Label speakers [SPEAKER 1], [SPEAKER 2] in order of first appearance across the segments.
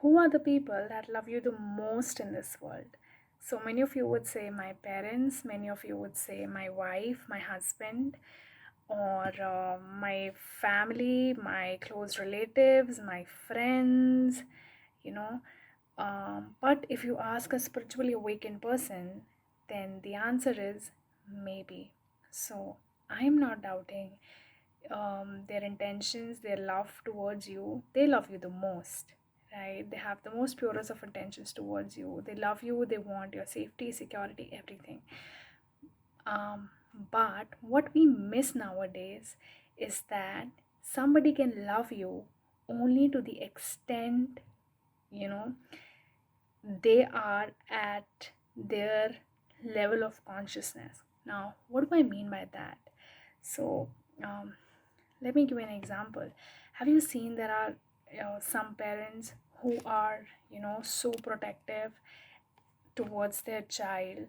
[SPEAKER 1] Who are the people that love you the most in this world? So many of you would say my parents, many of you would say my wife, my husband, or my family, my close relatives, my friends, you know. But if you ask a spiritually awakened person, then the answer is maybe. So I am not doubting their intentions, their love towards you. They love you the most, right? They have the most purest of intentions towards you. They love you, they want your safety, security, everything. But what we miss nowadays is that somebody can love you only to the extent, you know, they are at their level of consciousness. Now, what do I mean by that? So, um, let me give you an example. Have you seen there are some parents who are, so protective towards their child,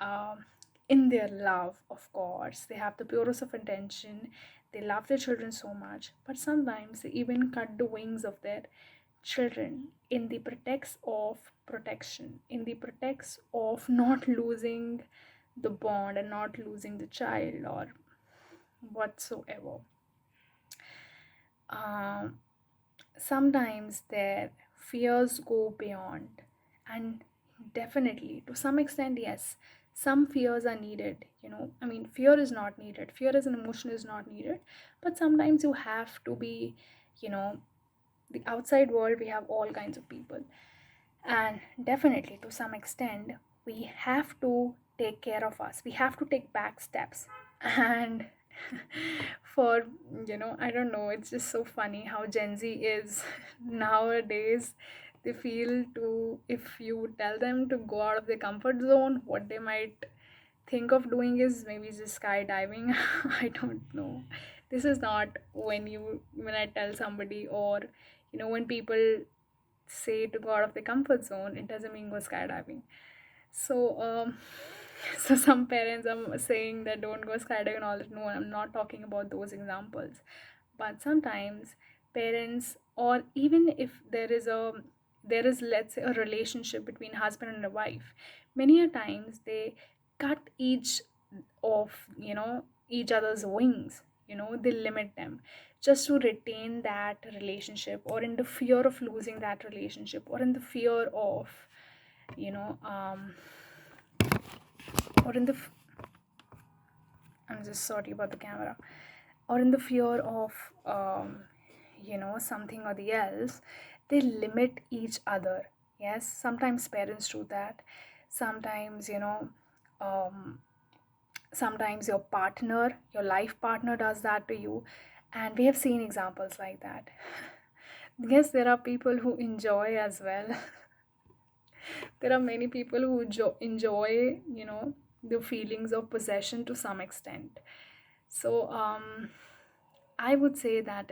[SPEAKER 1] um, in their love, of course. They have the purest of intention. They love their children so much, but sometimes they even cut the wings of their children in the pretext of protection, in the pretext of not losing the bond and not losing the child or whatsoever. Um, Sometimes their fears go beyond, and definitely to some extent, yes, some fears are needed. I mean, fear is not needed, fear as an emotion is not needed, but sometimes you have to be, you know the outside world, we have all kinds of people, and definitely to some extent we have to take care of us, we have to take back steps. And for, I don't know, it's just so funny how Gen Z is nowadays. They feel to, if you tell them to go out of their comfort zone, what they might think of doing is maybe just skydiving. I don't know. This is not when I tell somebody, or when people say to go out of the comfort zone, it doesn't mean go skydiving. So, so some parents are saying that don't go skydiving and all that. No, I'm not talking about those examples. But sometimes parents, or even if there is, let's say, a relationship between husband and a wife, many a times they cut each other's wings. They limit them just to retain that relationship, or in the fear of losing that relationship, or in the fear of, you know or in the I'm just sorry about the camera, or in the fear of, something or the else, they limit each other. Yes, sometimes parents do that. Sometimes, um, sometimes your partner, your life partner, does that to you, and we have seen examples like that. Yes, there are people who enjoy as well. There are many people who enjoy, the feelings of possession to some extent. So, I would say that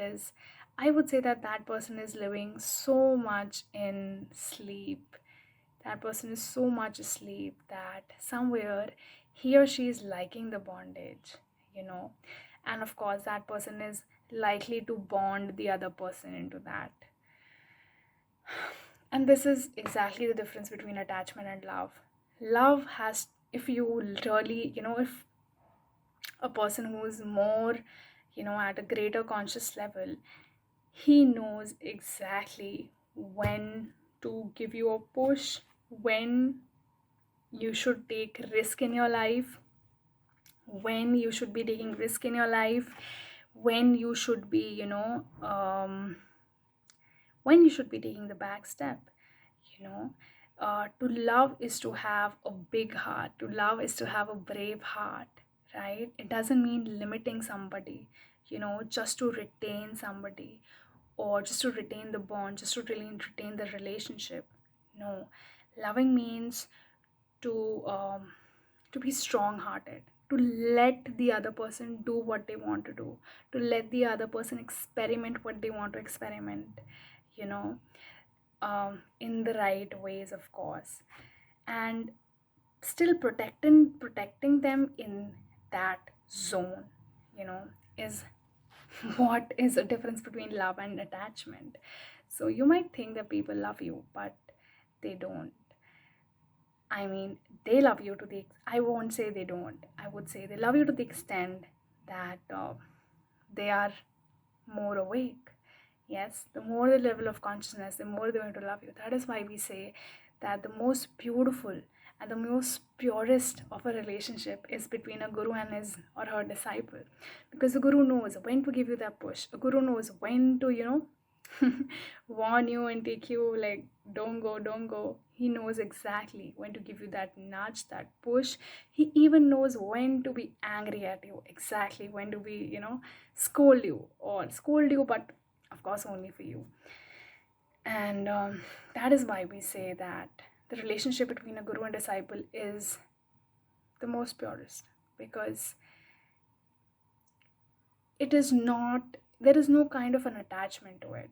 [SPEAKER 1] person is living so much in sleep. That person is so much asleep that somewhere he or she is liking the bondage, you know. And of course, that person is likely to bond the other person into that. And this is exactly the difference between attachment and love. Love has, if you really, if a person who is more, at a greater conscious level, he knows exactly when to give you a push, when you should take risk in your life, when you should be taking risk in your life, when you should be, when you should be taking the back step. you know to love is to have a big heart, to love is to have a brave heart, right? It doesn't mean limiting somebody, just to retain somebody, or just to retain the bond, just to really retain the relationship. No, loving means to be strong hearted, to let the other person do what they want to do, to let the other person experiment what they want to experiment, you know in the right ways, of course, and still protecting them in that zone, is what is the difference between love and attachment. So you might think that people love you, but they don't. I mean, they love you to the, I won't say they don't. I would say they love you to the extent that they are more awake. Yes, the more the level of consciousness, the more they're going to love you. That is why we say that the most beautiful and the most purest of a relationship is between a guru and his or her disciple. Because the guru knows when to give you that push. A guru knows when to, warn you and take you like, don't go, don't go. He knows exactly when to give you that nudge, that push. He even knows when to be angry at you, exactly when to be, scold you, but of course only for you. And that is why we say that the relationship between a guru and disciple is the most purest, because it is not, there is no kind of an attachment to it.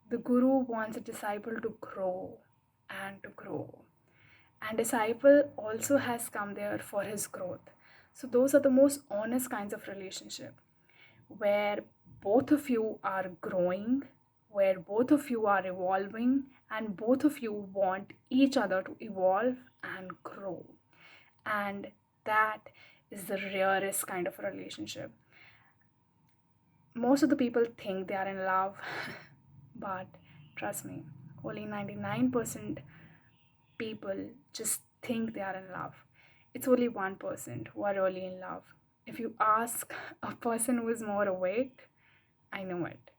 [SPEAKER 1] The guru wants a disciple to grow and to grow, and disciple also has come there for his growth. So those are the most honest kinds of relationship, where both of you are growing, where both of you are evolving, and both of you want each other to evolve and grow. And that is the rarest kind of a relationship. Most of the people think they are in love, but trust me, only 99% people just think they are in love. It's only 1% who are really in love. If you ask a person who is more awake, I know it.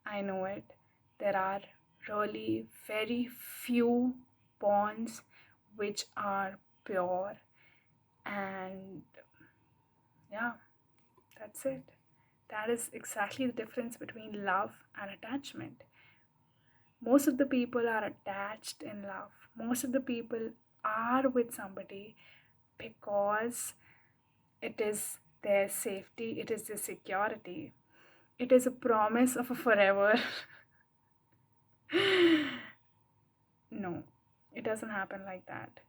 [SPEAKER 1] I know it. There are really very few bonds which are pure, and yeah, that's it. That is exactly the difference between love and attachment. Most of the people are attached in love. Most of the people are with somebody because it is their safety, it is their security, it is a promise of a forever. No, it doesn't happen like that.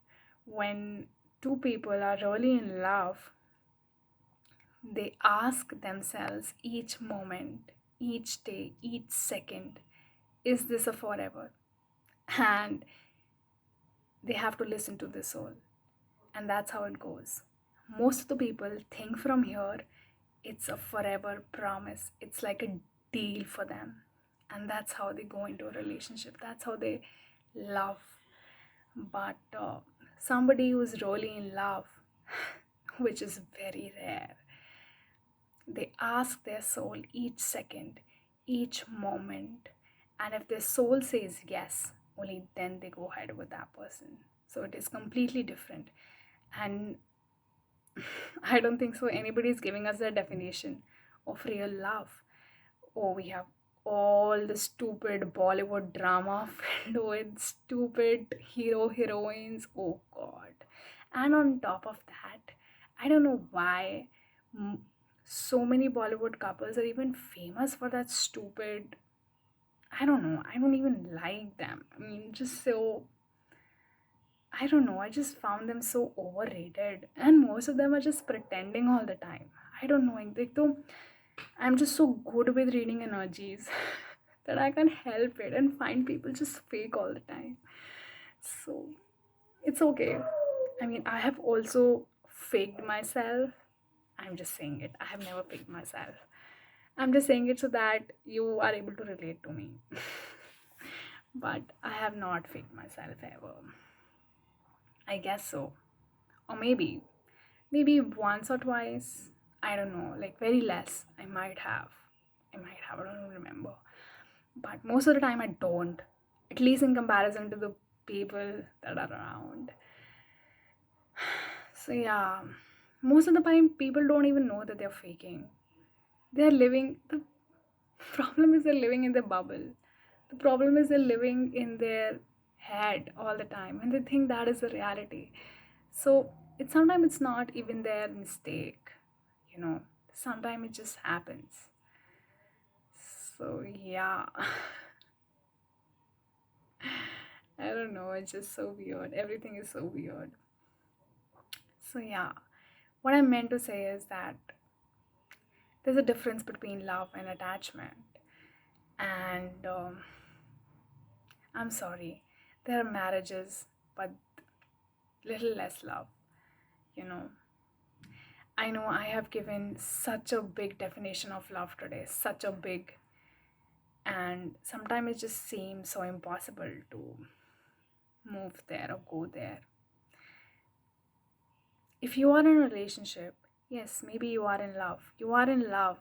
[SPEAKER 1] When two people are really in love, they ask themselves each moment, each day, each second, is this a forever? And they have to listen to the soul. And that's how it goes. Most of the people think from here it's a forever promise, it's like a deal for them. And that's how they go into a relationship, that's how they love. But somebody who's really in love, which is very rare, they ask their soul each second, each moment, and if their soul says yes, only then they go ahead with that person. So it is completely different. And I don't think so anybody is giving us the definition of real love. Oh, we have all the stupid Bollywood drama filled with stupid hero heroines. Oh god. And on top of that, I don't know why m- so many Bollywood couples are even famous for that stupid. I don't know. I don't even like them. I mean, just so. I don't know. I just found them so overrated. And most of them are just pretending all the time. I don't know. Like, though, I'm just so good with reading energies that I can't help it and find people just fake all the time. So it's okay. I mean, I have also faked myself. I'm just saying it. I have never faked myself. I'm just saying it so that you are able to relate to me. But I have not faked myself ever. I guess so. Or maybe once or twice. I don't know, like very less. I don't remember. But most of the time, I don't. At least in comparison to the people that are around. So, yeah, most of the time, people don't even know that they're faking. They're living, the problem is they're living in their bubble. The problem is they're living in their head all the time and they think that is the reality. So, sometimes it's not even their mistake, you know, sometimes it just happens. So, yeah. I don't know, it's just so weird. Everything is so weird. So, yeah, what I meant to say is that there's a difference between love and attachment. And I'm sorry. There are marriages, but little less love, you know. I know I have given such a big definition of love today, such a big, and sometimes it just seems so impossible to move there or go there. If you are in a relationship, yes, maybe you are in love. You are in love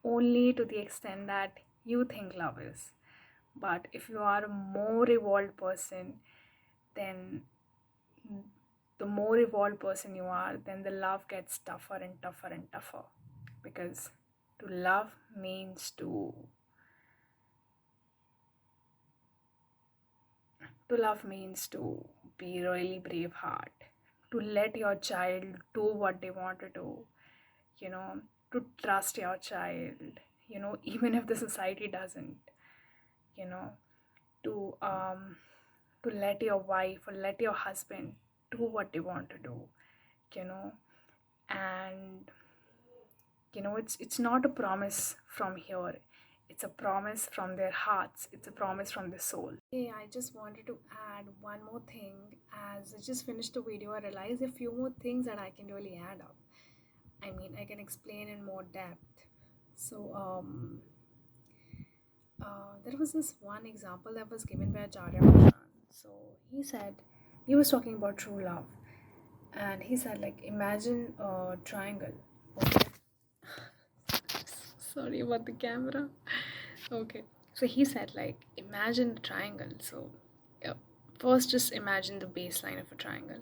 [SPEAKER 1] only to the extent that you think love is. But if you are a more evolved person, then the more evolved person you are, then the love gets tougher and tougher and tougher. Because to love means to love means to be really brave heart, to let your child do what they want to do, you know, to trust your child, even if the society doesn't, you know, to to let your wife or let your husband do what they want to do, you know, and it's not a promise from here. It's a promise from their hearts. It's a promise from the soul. Hey, I just wanted to add one more thing. As I just finished the video, I realized a few more things that I can really add up. I mean, I can explain in more depth. So, there was this one example that was given by Acharya Prashant. So he said, he was talking about true love, and he said, like, imagine a triangle. Okay. Sorry about the camera. Okay. So he said, like, imagine a triangle. So, yeah, first, just imagine the baseline of a triangle.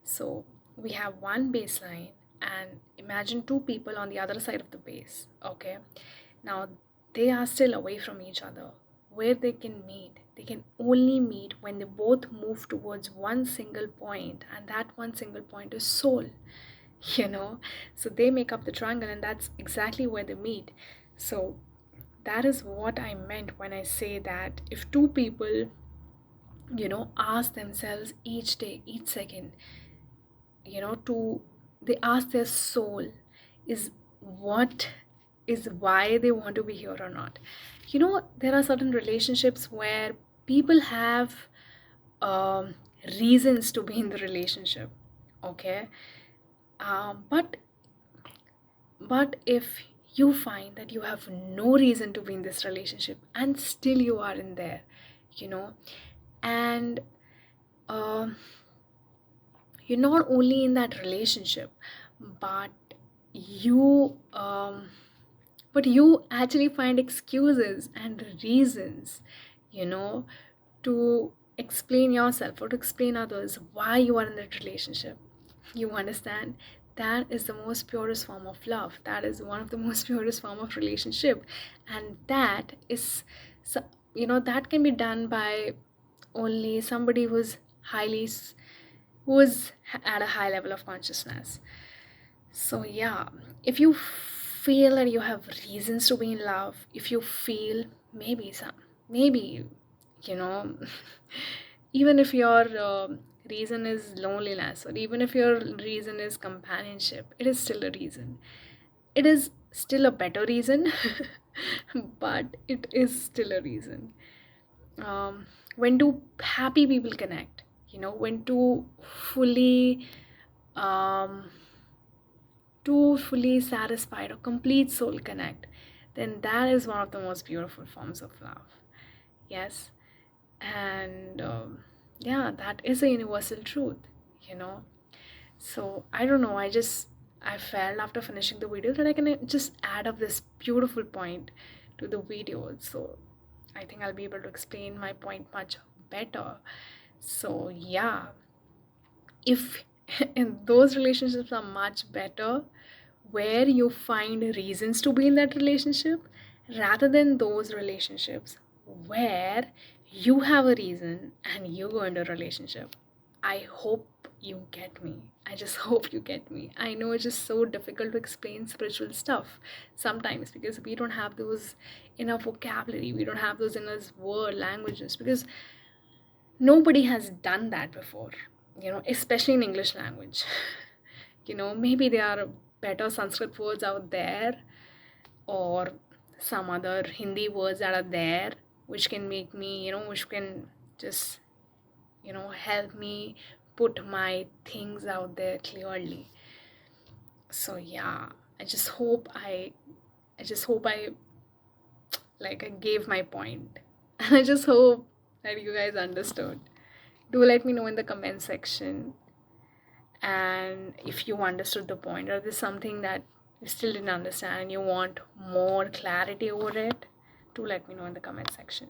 [SPEAKER 1] So, we have one baseline, and imagine two people on the other side of the base. Okay. Now, they are still away from each other. Where they can meet? They can only meet when they both move towards one single point, and that one single point is soul. you know so they make up the triangle, and that's exactly where they meet. So that is what I meant when I say that if two people ask themselves each day, each second, to they ask their soul, is what is why they want to be here or not. There are certain relationships where people have um, reasons to be in the relationship. Okay. But if you find that you have no reason to be in this relationship and still you are in there, you know, and um you're not only in that relationship, but you actually find excuses and reasons, you know, to explain yourself or to explain others why you are in that relationship. You understand? That is the most purest form of love. That is one of the most purest form of relationship. And that is, that can be done by only somebody who's at a high level of consciousness. So yeah, if you feel that you have reasons to be in love, if you feel maybe, you know, even if your reason is loneliness, or even if your reason is companionship, it is still a reason. It is still a better reason, but it is still a reason. When do happy people connect? When fully um, two fully satisfied or complete soul connect, then that is one of the most beautiful forms of love. Yes. And yeah, that is a universal truth, you know. So I don't know, I felt after finishing the video that I can just add up this beautiful point to the video. So I think I'll be able to explain my point much better. So yeah, if and those relationships are much better where you find reasons to be in that relationship, rather than those relationships where you have a reason and you go into a relationship. I hope you get me. I just hope you get me. I know it's just so difficult to explain spiritual stuff sometimes because we don't have those enough vocabulary, we don't have those enough word languages, because nobody has done that before, especially in English language. Maybe there are better Sanskrit words out there, or some other Hindi words that are there, which can make me, which can just, help me put my things out there clearly. So yeah, I just hope I like I gave my point. And I just hope that you guys understood. Do let me know in the comment section, and if you understood the point, or there's something that you still didn't understand and you want more clarity over it, do let me know in the comment section.